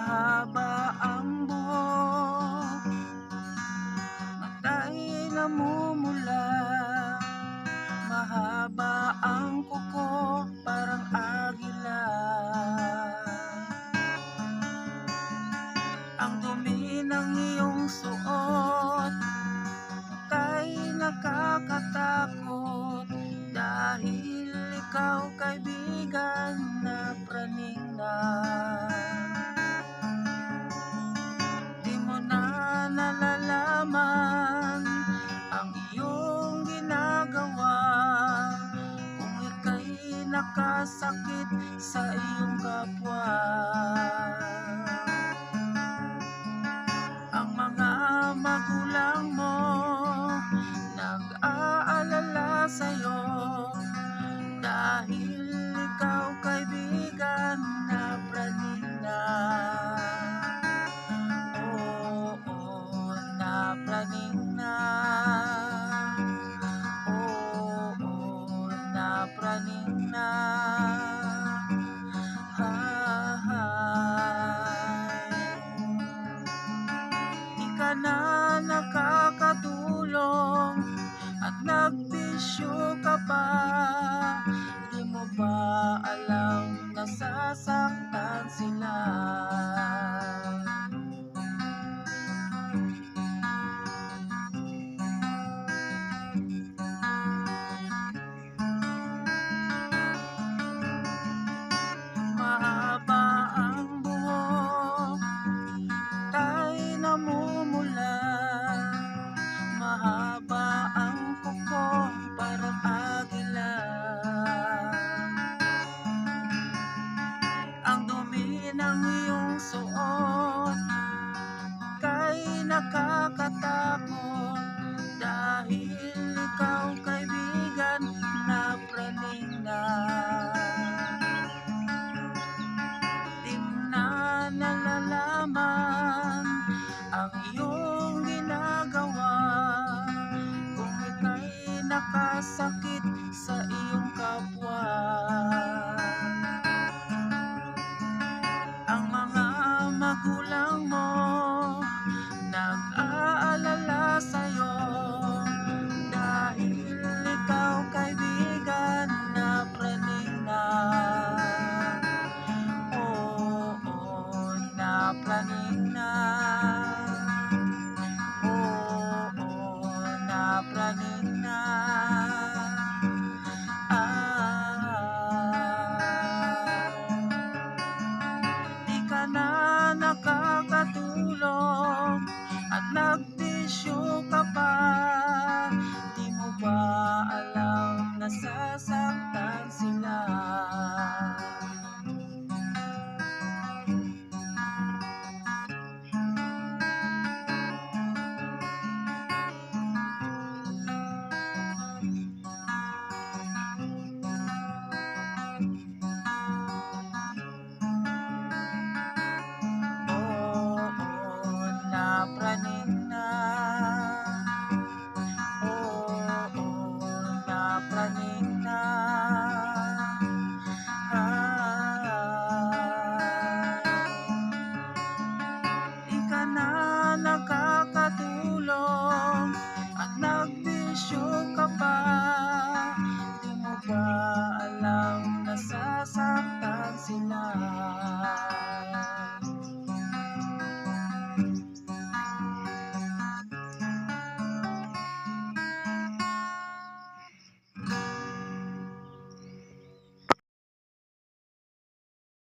Mahaba ang buhok, mata'y namumula. Mahaba ang kuko, parang agila. Ang dumi ng iyong suot kay nakakatakot, dahil ikaw kaibigan na praning na. Di mo na nalalaman ang iyong ginagawa, kung ika'y nakasakit sa iyong kapwa. Ang mga magulang mo nag-aalala sa'yo, dahil ikaw kaibigan na praning na. Oo, na praning na. Oo, na praning na. Ka na nakakatulong at nagbisyo ka pa. Di mo ba alam nasasaktan sila? Mahaba ang buhok kay namumula. Mahaba ang kuko, parang agila. Ang dumi ng iyong suot kay nakakatakot, dahil ikaw kaibigan na praning na. Di na nalalaman ang iyong ginagawa, kung ika'y nakasakit sa iyong kapwa. Ang mga magulang mo nag-aalala sa'yo, dahil ikaw kaibigan na praning na. Oo, na praning na. Oo, na praning na. Di ka na nakakatulong at nagbisyo ka pa. Di mo ba alam nasasaktan sila? Praning na. Oo, na praning na. Di ka na nakakatulong at nagbisyo ka pa. Di mo ba alam nasasaktan sila?